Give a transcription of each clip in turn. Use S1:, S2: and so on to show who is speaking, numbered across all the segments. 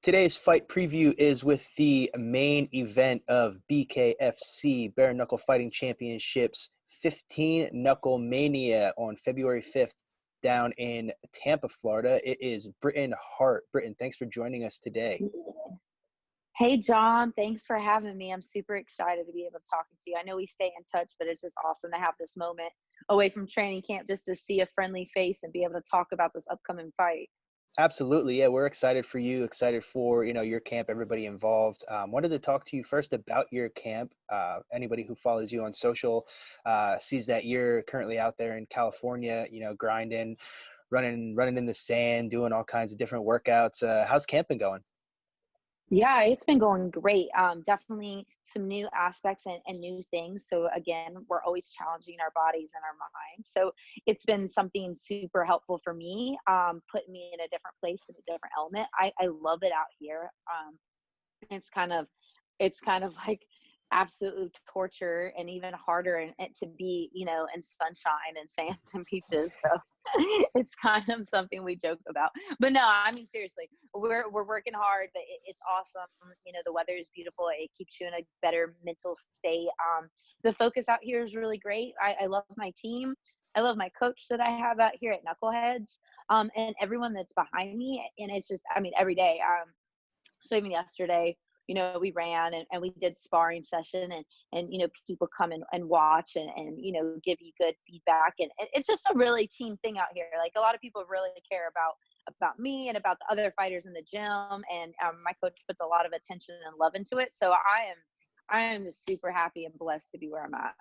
S1: Today's fight preview is with the main event of BKFC, Bare Knuckle Fighting Championships 15 Knuckle Mania on February 5th down in Tampa, Florida. It is Britton Hart. Britton, thanks for joining us today.
S2: Hey, John, thanks for having me. I'm super excited to be able to talk to you. I know we stay in touch, but it's just awesome to have this moment away from training camp just to see a friendly face and be able to talk about this upcoming fight.
S1: Absolutely. Yeah, we're excited for you, excited for, your camp, everybody involved. Wanted to talk to you first about your camp. Anybody who follows you on social sees that you're currently out there in California, grinding, running in the sand, doing all kinds of different workouts. How's camping going?
S2: Yeah, it's been going great. Definitely some new aspects and new things. So again, we're always challenging our bodies and our minds. So it's been something super helpful for me, putting me in a different place, in a different element. I love it out here. It's kind of like absolute torture and even harder and to be, in sunshine and sand and beaches. So it's kind of something we joke about. But no, I mean, seriously, we're working hard, but it's awesome. The weather is beautiful. It keeps you in a better mental state. The focus out here is really great. I love my team. I love my coach that I have out here at Knuckleheads, and everyone that's behind me. And it's just, I mean, every day. So even yesterday, we ran and we did sparring session and people come and watch and give you good feedback. And it's just a really team thing out here. Like a lot of people really care about me and about the other fighters in the gym. And my coach puts a lot of attention and love into it. So I am just super happy and blessed to be where I'm at.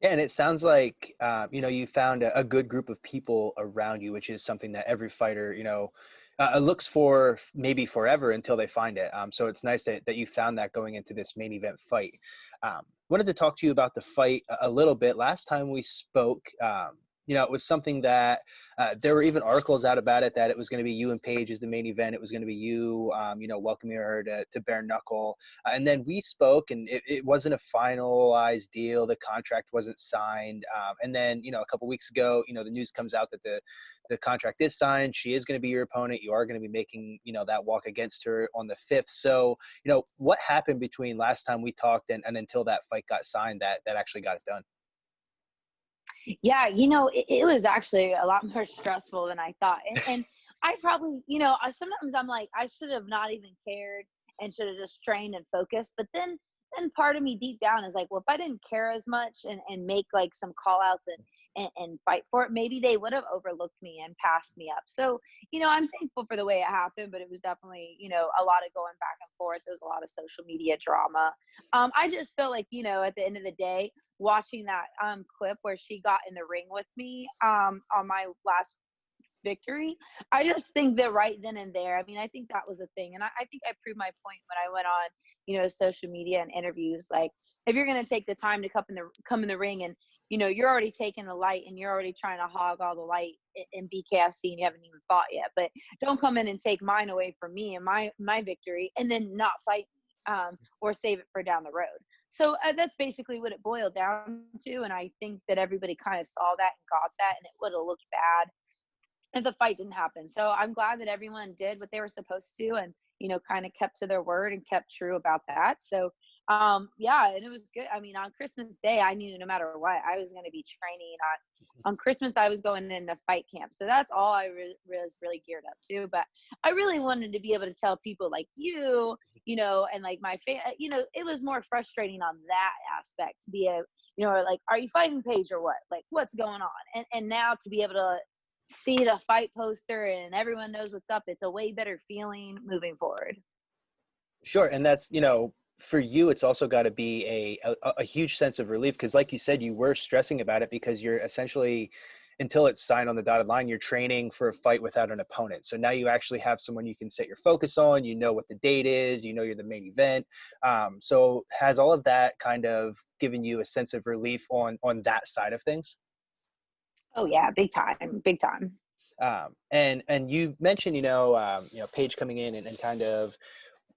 S1: Yeah, and it sounds like, you found a good group of people around you, which is something that every fighter, looks for maybe forever until they find it. So it's nice that you found that going into this main event fight. Wanted to talk to you about the fight a little bit. Last time we spoke, it was something that there were even articles out about it, that it was going to be you and Paige as the main event. It was going to be you, welcoming her to bare knuckle. And then we spoke and it wasn't a finalized deal. The contract wasn't signed. And then, a couple weeks ago, the news comes out that the contract is signed. She is going to be your opponent. You are going to be making, that walk against her on the 5th. So, what happened between last time we talked and until that fight got signed that actually got it done?
S2: Yeah, it was actually a lot more stressful than I thought. And I probably, sometimes I'm like, I should have not even cared and should have just trained and focused. But then part of me deep down is like, well, if I didn't care as much and make like some call outs and fight for it, maybe they would have overlooked me and passed me up. So, I'm thankful for the way it happened, but it was definitely, a lot of going back and forth. There was a lot of social media drama. I just feel like, at the end of the day, watching that clip where she got in the ring with me on my last victory, I just think that right then and there, I mean, I think that was a thing. And I think I proved my point when I went on, social media and interviews. Like, if you're going to take the time to come in the ring and, you're already taking the light and you're already trying to hog all the light in BKFC and you haven't even fought yet, but don't come in and take mine away from me and my victory and then not fight or save it for down the road. So that's basically what it boiled down to. And I think that everybody kind of saw that and got that, and it would have looked bad if the fight didn't happen. So I'm glad that everyone did what they were supposed to and, kind of kept to their word and kept true about that. So, yeah, and it was good. I mean, on Christmas Day, I knew no matter what, I was going to be training. On Christmas, I was going into fight camp. So that's all I was really geared up to. But I really wanted to be able to tell people like and like my it was more frustrating on that aspect to be like, are you fighting Paige or what? Like, what's going on? And now to be able to see the fight poster and everyone knows what's up, it's a way better feeling moving forward.
S1: Sure. And that's, for you, it's also got to be a huge sense of relief, because like you said, you were stressing about it because you're essentially, until it's signed on the dotted line, you're training for a fight without an opponent. So now you actually have someone you can set your focus on, what the date is, you're the main event. So has all of that kind of given you a sense of relief on that side of things?
S2: Oh yeah, big time, big time.
S1: And you mentioned, Paige coming in and kind of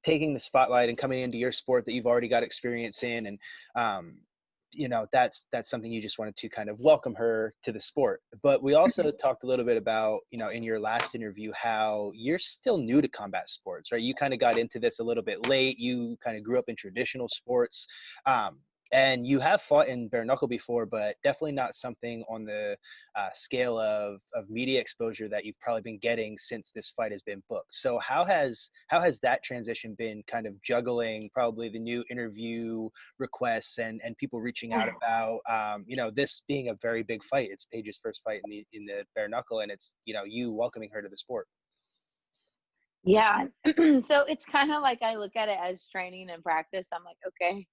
S1: taking the spotlight and coming into your sport that you've already got experience in. And that's something you just wanted to kind of welcome her to the sport. But we also talked a little bit about, in your last interview, how you're still new to combat sports, right? You kind of got into this a little bit late. You kind of grew up in traditional sports. Um, and you have fought in bare knuckle before, but definitely not something on the scale of media exposure that you've probably been getting since this fight has been booked. So how has that transition been, kind of juggling probably the new interview requests and people reaching out about this being a very big fight? It's Paige's first fight in the bare knuckle, and it's you welcoming her to the sport.
S2: Yeah. So it's kind of like I look at it as training and practice. I'm like, okay,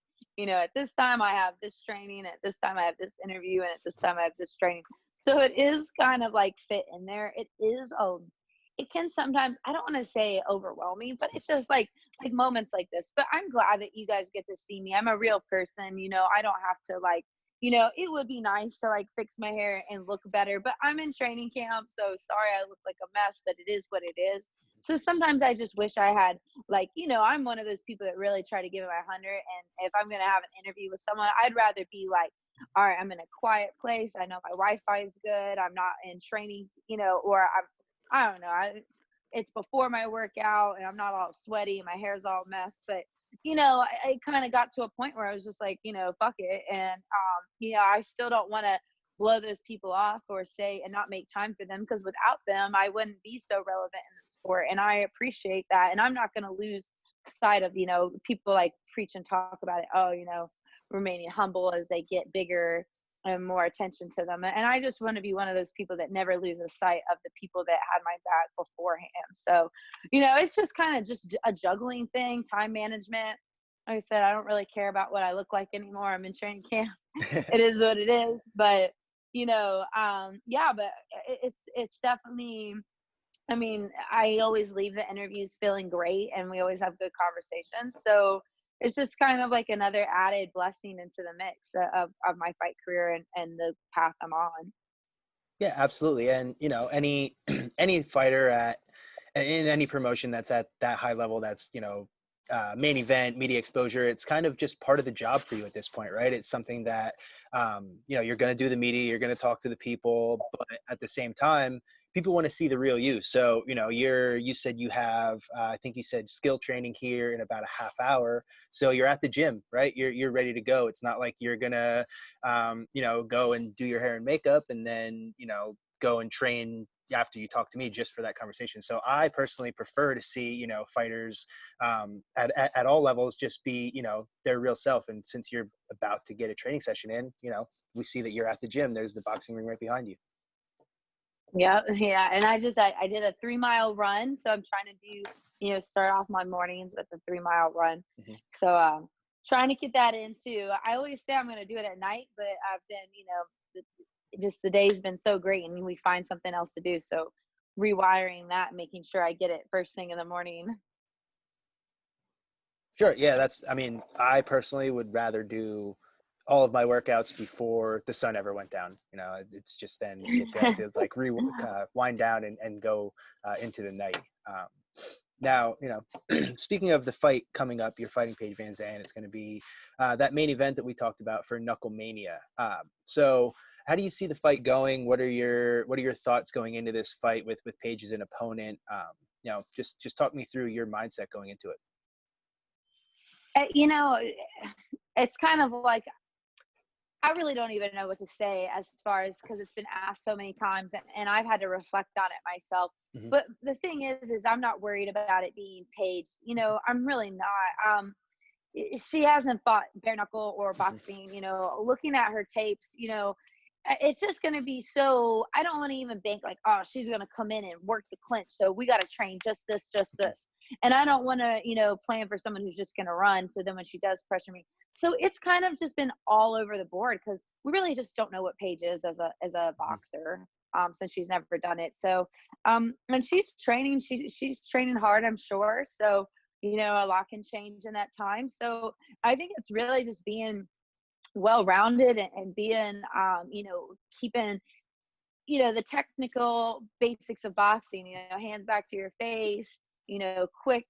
S2: at this time I have this training, at this time I have this interview, and at this time I have this training. So it is kind of like fit in there. It can sometimes, I don't want to say overwhelming, but it's just like moments like this. But I'm glad that you guys get to see me. I'm a real person, I don't have to it would be nice to like fix my hair and look better, but I'm in training camp, so sorry I look like a mess, but it is what it is. So sometimes I just wish I had I'm one of those people that really try to give it my 100. And if I'm going to have an interview with someone, I'd rather be like, all right, I'm in a quiet place. I know my Wi-Fi is good. I'm not in training, or I don't know. It's before my workout and I'm not all sweaty. My hair's all messed. But, I kind of got to a point where I was just like, fuck it. And, I still don't want to blow those people off or say and not make time for them, because without them, I wouldn't be so relevant in the sport. And I appreciate that. And I'm not going to lose sight of, people like preach and talk about it. Oh, remaining humble as they get bigger and more attention to them. And I just want to be one of those people that never loses sight of the people that had my back beforehand. So, it's just kind of just a juggling thing, time management. Like I said, I don't really care about what I look like anymore. I'm in training camp. It is what it is. But, yeah, but it's definitely, I mean, I always leave the interviews feeling great and we always have good conversations. So it's just kind of like another added blessing into the mix of my fight career and the path I'm on.
S1: Yeah, absolutely. And any any fighter in any promotion that's at that high level, that's main event, media exposure, it's kind of just part of the job for you at this point, right? It's something that you're going to do the media, you're going to talk to the people, but at the same time, people want to see the real you. So you said you have I think you said skill training here in about a half hour, so you're at the gym, right? You're ready to go. It's not like you're gonna go and do your hair and makeup and then go and train after you talk to me just for that conversation. So I personally prefer to see fighters at all levels just be their real self. And since you're about to get a training session in, we see that you're at the gym. There's the boxing ring right behind you.
S2: Yeah, yeah. And I did a 3 mile run. So I'm trying to do, start off my mornings with a 3 mile run.
S1: Mhm.
S2: So trying to get that into, I always say I'm going to do it at night, but I've been, just the day's been so great and we find something else to do. So rewiring that, and making sure I get it first thing in the morning.
S1: Sure. Yeah, I mean, I personally would rather do all of my workouts before the sun ever went down. It's just then get to like wind down and go into the night. Now, speaking of the fight coming up, you're fighting Paige VanZant. It's going to be that main event that we talked about for Knuckle Mania. So how do you see the fight going? What are your thoughts going into this fight with Paige as an opponent? Just talk me through your mindset going into it.
S2: Uh, you know, it's kind of like I really don't even know what to say as far as, because it's been asked so many times and I've had to reflect on it myself.
S1: Mhm.
S2: But the thing is I'm not worried about it being Paige. I'm really not. She hasn't fought bare knuckle or boxing. Looking at her tapes, it's just going to be so. I don't want to even think like, oh, she's going to come in and work the clinch. So we got to train just this, just this. And I don't want to, plan for someone who's just going to run. So then when she does pressure me, so it's kind of just been all over the board because we really just don't know what Paige is as a boxer. Since she's never done it. So, and she's training, she's training hard, I'm sure. So, a lot can change in that time. So I think it's really just being well-rounded and being, keeping, the technical basics of boxing, hands back to your face, quick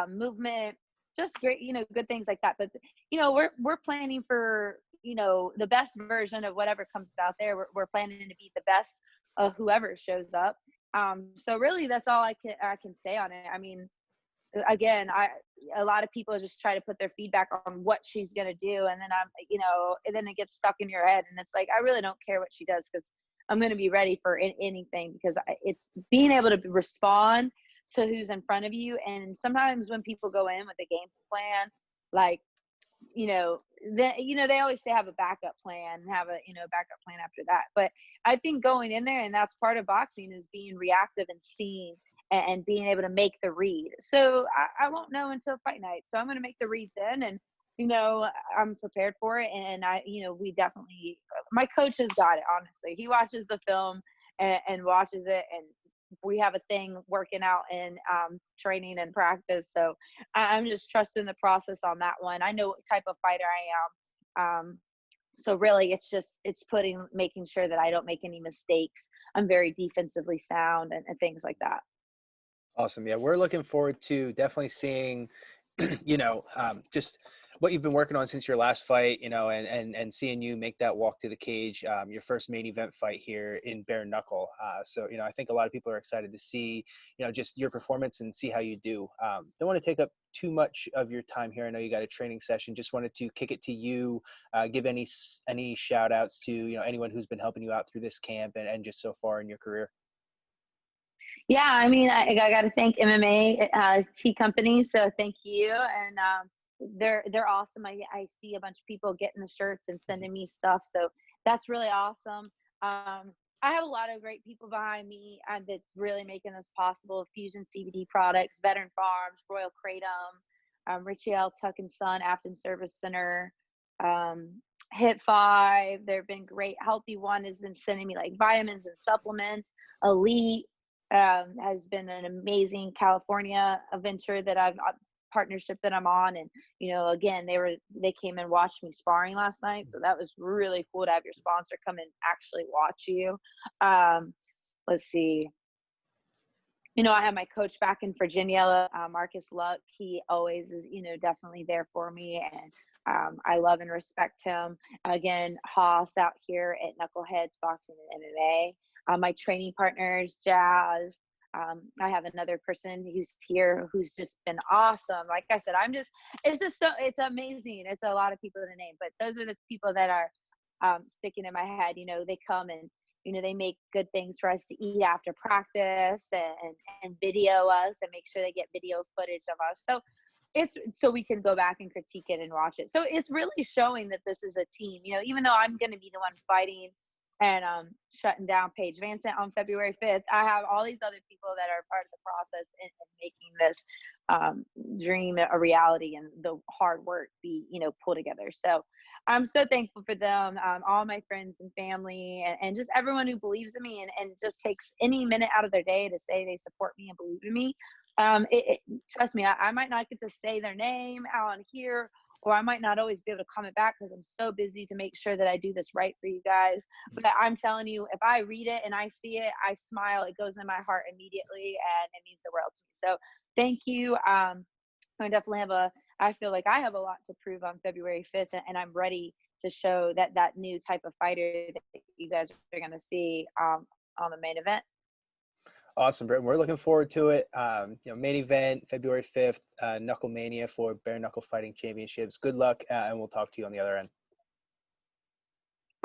S2: movement, just great, good things like that. But, we're planning for, the best version of whatever comes out there. We're planning to be the best of whoever shows up. So really, that's all I can say on it. I mean, again, a lot of people just try to put their feedback on what she's gonna do, and then and then it gets stuck in your head, and it's like I really don't care what she does because I'm gonna be ready for anything because it's being able to respond to who's in front of you, and sometimes when people go in with a game plan, like they always say have a backup plan and have a backup plan after that. But I think going in there, and that's part of boxing, is being reactive and seeing and being able to make the read. So I won't know until fight night. So I'm going to make the read then, and I'm prepared for it. And we definitely, my coach has got it. Honestly, he watches the film and watches it, and we have a thing working out in training and practice. So I'm just trusting the process on that one. I know what type of fighter I am. So really it's making sure that I don't make any mistakes. I'm very defensively sound and things like that.
S1: Awesome. Yeah, we're looking forward to definitely seeing, just what you've been working on since your last fight, and seeing you make that walk to the cage, your first main event fight here in bare knuckle. So, I think a lot of people are excited to see, just your performance and see how you do. Don't want to take up too much of your time here. I know you got a training session. Just wanted to kick it to you, give any shout outs to, anyone who's been helping you out through this camp and just so far in your career.
S2: Yeah, I mean, I got to thank MMA tea company. So thank you, and they're awesome. I see a bunch of people getting the shirts and sending me stuff, so that's really awesome. I have a lot of great people behind me that's really making this possible. Fusion CBD products, Veteran Farms, Royal Kratom, Richie L. Tuck and Son, Afton Service Center, Hit 5. They've been great. Healthy One has been sending me like vitamins and supplements. Elite has been an amazing California venture that partnership that I'm on. And, again, they came and watched me sparring last night. So that was really cool to have your sponsor come and actually watch you. Let's see. I have my coach back in Virginia, Marcus Luck. He always is, definitely there for me. And I love and respect him. Again, Haas out here at Knuckleheads Boxing and MMA. My training partners, Jazz. I have another person who's here who's just been awesome. Like I said, it's amazing. It's a lot of people to name, but those are the people that are sticking in my head. They come and, they make good things for us to eat after practice and video us and make sure they get video footage of us. So it's so we can go back and critique it and watch it. So it's really showing that this is a team, even though I'm going to be the one fighting and shutting down Paige VanZant on February 5th. I have all these other people that are part of the process in making this dream a reality and the hard work be, pulled together. So I'm so thankful for them, all my friends and family, and just everyone who believes in me and just takes any minute out of their day to say they support me and believe in me. Trust me, I might not get to say their name out on here, or I might not always be able to comment back because I'm so busy to make sure that I do this right for you guys. But I'm telling you, if I read it and I see it, I smile. It goes in my heart immediately, and it means the world to me. So thank you. I feel like I have a lot to prove on February 5th, and I'm ready to show that new type of fighter that you guys are going to see on the main event.
S1: Awesome, Britton. We're looking forward to it. Main event, February 5th, Knuckle Mania for Bare Knuckle Fighting Championships. Good luck, and we'll talk to you on the other end.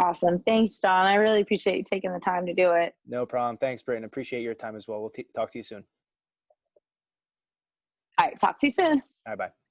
S2: Awesome. Thanks, John. I really appreciate you taking the time to do it.
S1: No problem. Thanks, Britton. Appreciate your time as well. We'll talk to you soon.
S2: All right. Talk to you soon.
S1: All right, bye.